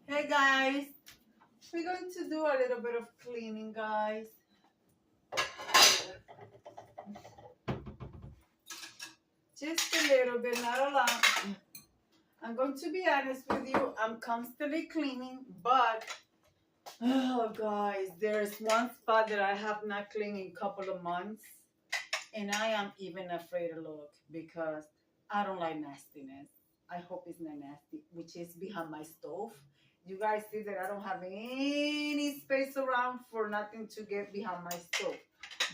Hey guys, we're going to do a little bit of cleaning, guys. Just a little bit, not a lot. I'm going to be honest with you, I'm constantly cleaning, but oh guys, there's one spot that I have not cleaned in a couple of months, and I am even afraid to look because I don't like nastiness. I hope it's not nasty, which is behind my stove. You guys see that I don't have any space around for nothing to get behind my stove.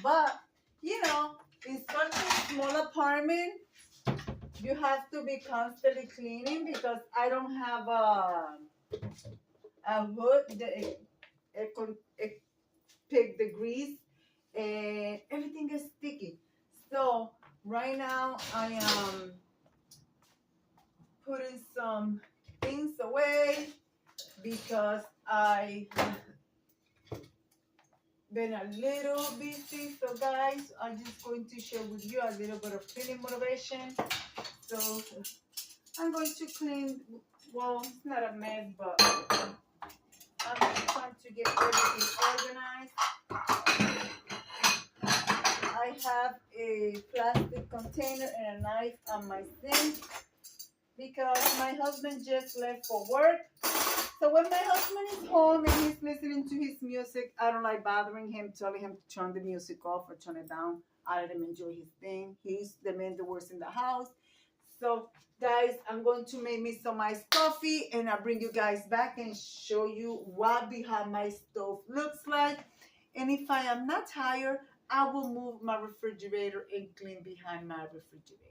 But, you know, in such a small apartment, you have to be constantly cleaning because I don't have a hood that it pick the grease and everything is sticky. So right now I am putting some things away because I been a little busy. So guys, I'm just going to share with you a little bit of cleaning motivation. So I'm going to clean, well, it's not a mess, but I'm trying to get everything organized. I have a plastic container and a knife on my sink because my husband just left for work. So when my husband is home and he's listening to his music, I don't like bothering him, telling him to turn the music off or turn it down. I let him enjoy his thing. He's the man that works in the house. So guys, I'm going to make me some iced coffee and I'll bring you guys back and show you what behind my stove looks like. And if I am not tired, I will move my refrigerator and clean behind my refrigerator.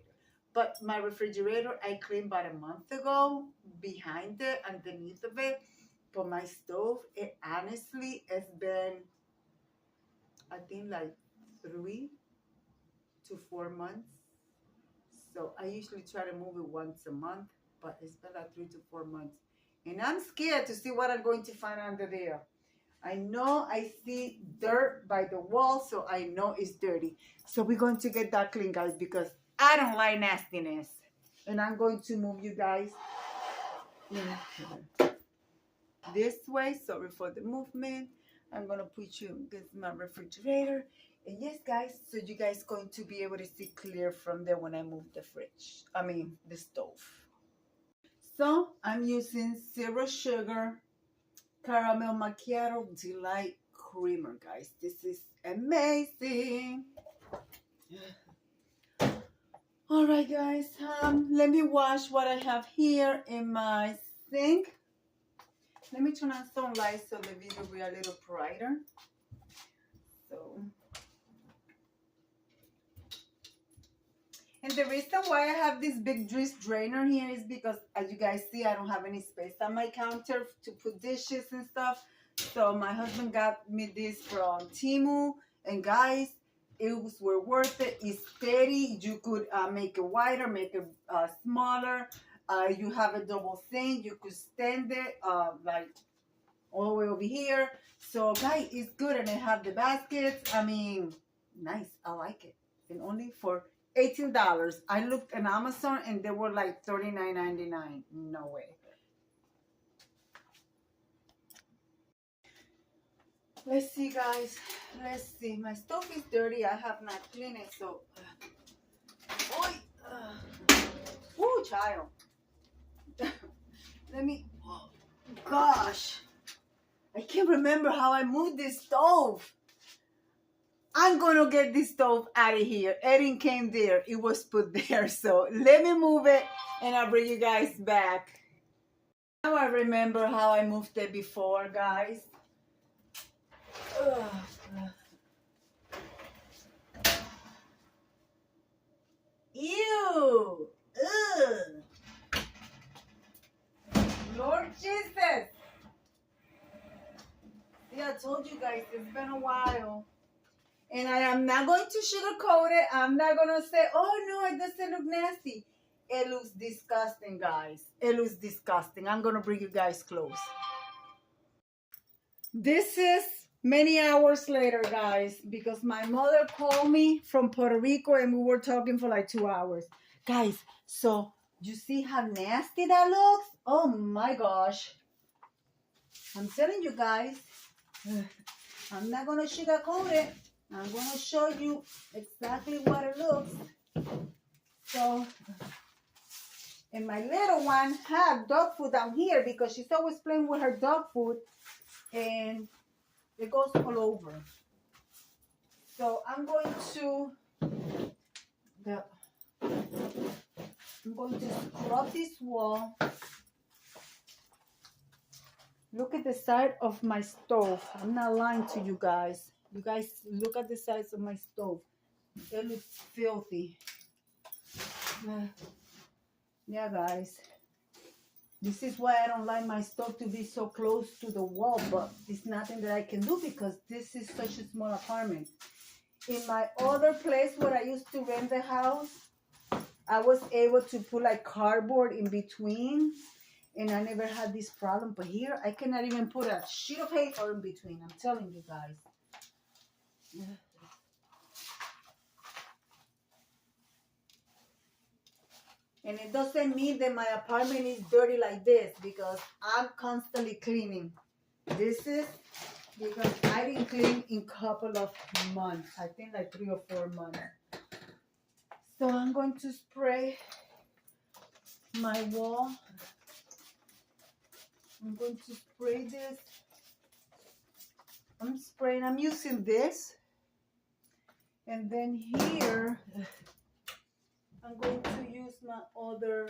But my refrigerator, I cleaned about a month ago, behind it, underneath of it. But my stove, it honestly has been, I think, like 3 to 4 months. So I usually try to move it once a month, but it's been like 3 to 4 months. And I'm scared to see what I'm going to find under there. I know I see dirt by the wall, so I know it's dirty. So we're going to get that clean, guys, because I don't like nastiness. And I'm going to move you guys this way. Sorry for the movement. I'm going to put you, this is my refrigerator. And yes, guys, so you guys going to be able to see clear from there when I move the the stove. So I'm using 0 sugar caramel macchiato delight creamer, guys. This is amazing. All right, guys, let me wash what I have here in my sink. Let me turn on some lights so the video will be a little brighter. So, and the reason why I have this big grease drainer here is because, as you guys see, I don't have any space on my counter to put dishes and stuff. So my husband got me this from Temu, and guys, it were worth it. It's steady. You could make it wider, make it smaller. You have a double sink. You could stand it like all the way over here. So guys, it's good, and I have the baskets. I mean, nice. I like it. And only for $18. I looked on Amazon and they were like $39.99. No way. Let's see, guys. Let's see. My stove is dirty. I have not cleaned it, so. Ooh, child. Let me. Oh, gosh. I can't remember how I moved this stove. I'm gonna get this stove out of here. Erin came there. It was put there. So let me move it and I'll bring you guys back. Now I remember how I moved it before, guys. Ugh. Ew. Ugh. Lord Jesus. See, I told you guys, it's been a while. And I am not going to sugarcoat it. I'm not going to say, oh, no, it doesn't look nasty. It looks disgusting, guys. It looks disgusting. I'm going to bring you guys close. This is many hours later, guys, because my mother called me from Puerto Rico and we were talking for like 2 hours. Guys, so you see how nasty that looks? Oh, my gosh. I'm telling you guys, I'm not going to sugarcoat it. I'm going to show you exactly what it looks. So, and my little one had dog food down here because she's always playing with her dog food and it goes all over. So I'm going to scrub this wall. Look at the side of my stove. I'm not lying to you guys. You guys look at the sides of my stove. It looks filthy. Yeah, guys. This is why I don't like my stove to be so close to the wall, but it's nothing that I can do because this is such a small apartment. In my other place where I used to rent the house, I was able to put like cardboard in between and I never had this problem. But here, I cannot even put a sheet of paper in between. I'm telling you guys. And it doesn't mean that my apartment is dirty like this because I'm constantly cleaning. This is because I didn't clean in a couple of months. I think like 3 or 4 months. So I'm going to spray my wall. I'm going to spray this. I'm using this. And then here, I'm going to use my other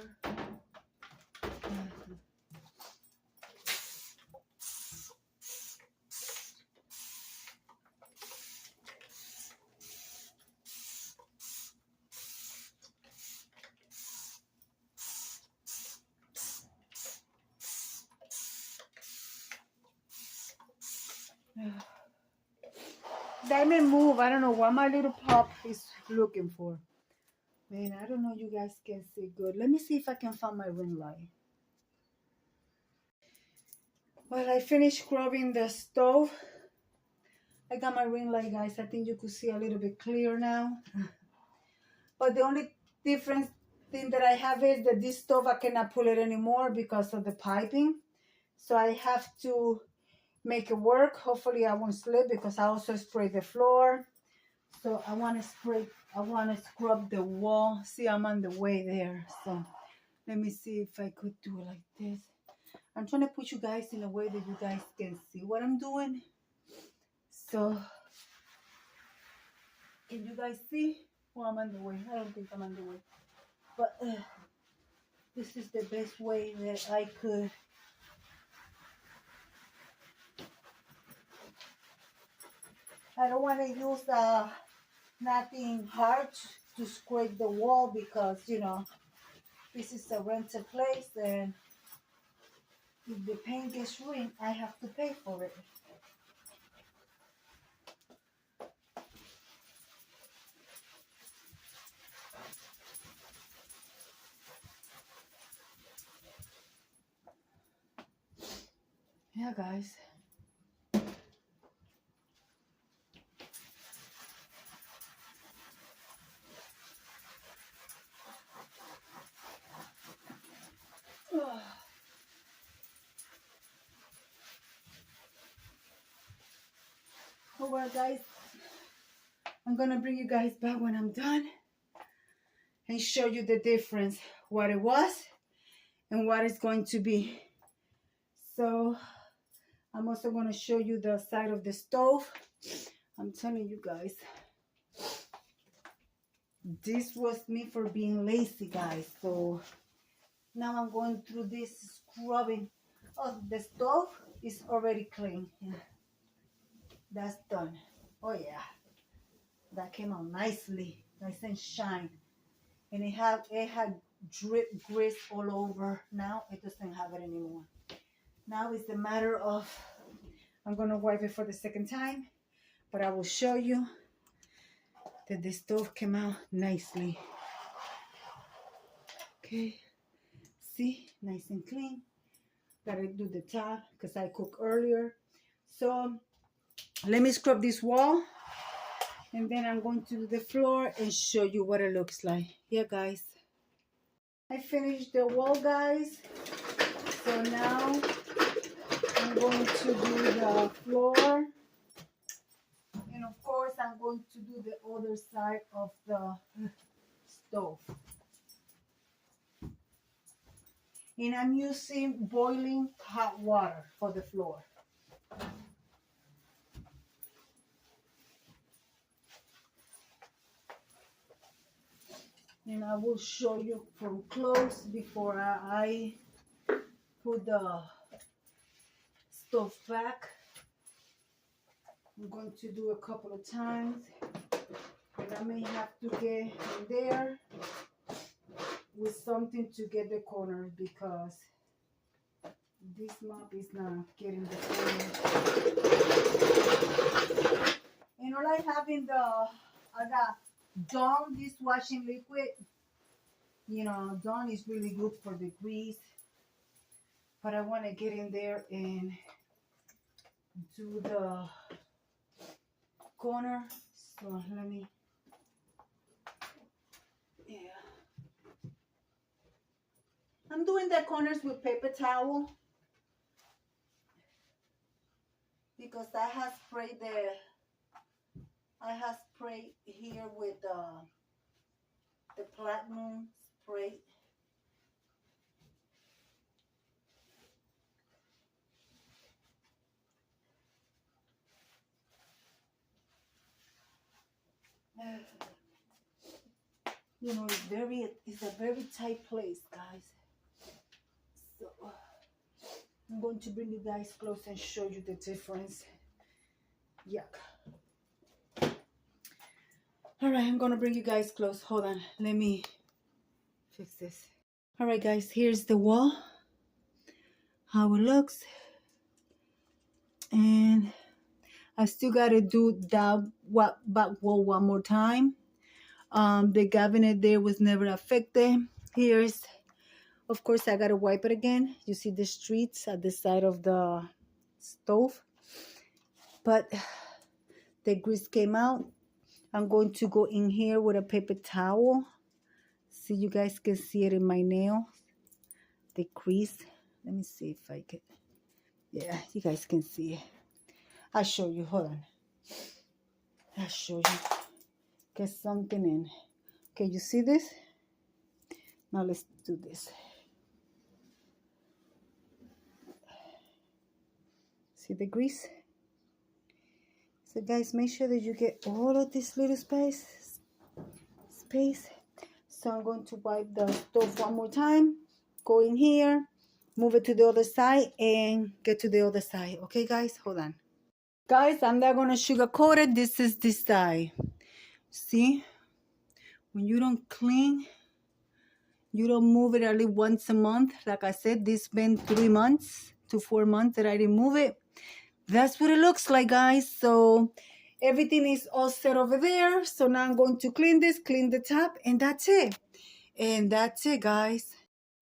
diamond move. I don't know what my little pup is looking for. Man, I don't know you guys can see good. Let me see if I can find my ring light. Well, I finished scrubbing the stove. I got my ring light, guys. I think you could see a little bit clear now. But the only difference thing that I have is that this stove, I cannot pull it anymore because of the piping. So I have to make it work. Hopefully I won't slip because I also sprayed the floor. So I want to scrub the wall. See, I'm on the way there. So let me see if I could do it like this. I'm trying to put you guys in a way that you guys can see what I'm doing. So can you guys see? Well, I'm on the way. I don't think I'm on the way. But this is the best way that I could. I don't want to use nothing hard to scrape the wall because, you know, this is a rented place and if the paint gets ruined, I have to pay for it. Yeah, guys. Oh, well, guys, I'm going to bring you guys back when I'm done and show you the difference, what it was and what it's going to be. So I'm also going to show you the side of the stove. I'm telling you guys, this was me for being lazy, guys. So now I'm going through this scrubbing. Oh, the stove is already clean. Yeah. That's done. Oh yeah, that came out nicely, nice and shine. And it had drip grease all over. Now it doesn't have it anymore. Now it's a matter of, I'm gonna wipe it for the second time, but I will show you that the stove came out nicely. Okay, see, nice and clean. Gotta do the top because I cooked earlier. So let me scrub this wall and then I'm going to do the floor and show you what it looks like. Yeah, guys. I finished the wall, guys. So now I'm going to do the floor. And of course, I'm going to do the other side of the stove. And I'm using boiling hot water for the floor. And I will show you from close before I put the stove back. I'm going to do a couple of times. And I may have to get in there with something to get the corners because this mop is not getting the corners. And all I have in I got Dawn dishwashing liquid. You know, Dawn is really good for the grease. But I want to get in there and do the corner. So let me, yeah. I'm doing the corners with paper towel because I have sprayed here with the platinum spray. You know, it's a very tight place, guys. So I'm going to bring you guys close and show you the difference. Yuck. All right, I'm gonna bring you guys close. Hold on, let me fix this. All right, guys, here's the wall, how it looks. And I still gotta do that back wall one more time. The cabinet there was never affected. Here's, of course, I gotta wipe it again. You see the streets at the side of the stove, but the grease came out. I'm going to go in here with a paper towel. So you guys can see it in my nails, the grease. Let me see if I can. Yeah, you guys can see it. I'll show you. Hold on. I'll show you. Get something in. Okay, you see this? Now let's do this. See the grease? So guys, make sure that you get all of this little space. So I'm going to wipe the stove one more time. Go in here, move it to the other side, and get to the other side. Okay, guys? Hold on. Guys, I'm not going to sugarcoat it. This is this side. See? When you don't clean, you don't move it at least once a month. Like I said, this been 3 months to 4 months that I didn't move it. That's what it looks like, guys. So everything is all set over there. So now I'm going to clean this, clean the top, and that's it. And that's it, guys.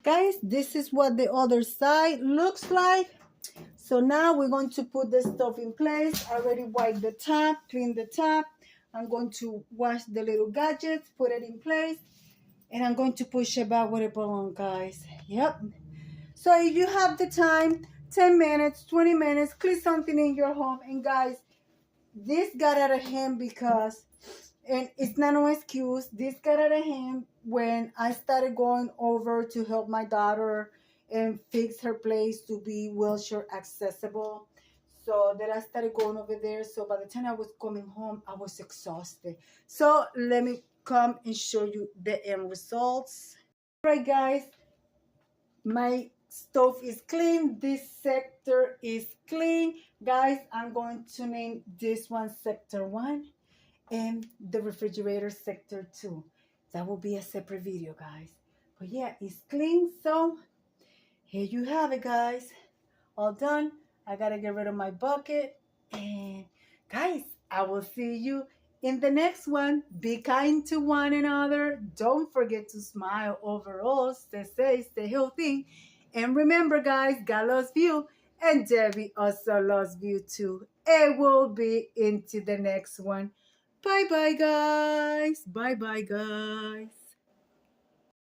Guys, this is what the other side looks like. So now we're going to put the stuff in place. I already wiped the top, cleaned the top. I'm going to wash the little gadgets, put it in place, and I'm going to push it back where it belongs, guys. Yep. So if you have the time, 10 minutes, 20 minutes, clean something in your home. And guys, this got out of hand because, and it's not no excuse, this got out of hand when I started going over to help my daughter and fix her place to be wheelchair accessible. So then I started going over there. So by the time I was coming home, I was exhausted. So let me come and show you the end results. All right, guys, my stove is clean. This sector is clean. Guys, I'm going to name this one sector 1 and the refrigerator sector 2. That will be a separate video, guys. But yeah, it's clean. So here you have it, guys. All done. I gotta get rid of my bucket. And guys, I will see you in the next one. Be kind to one another. Don't forget to smile overall. Stay safe, stay healthy. And remember, guys, God loves you. And Debbie also loves you too. And we'll be into the next one. Bye-bye, guys. Bye-bye, guys.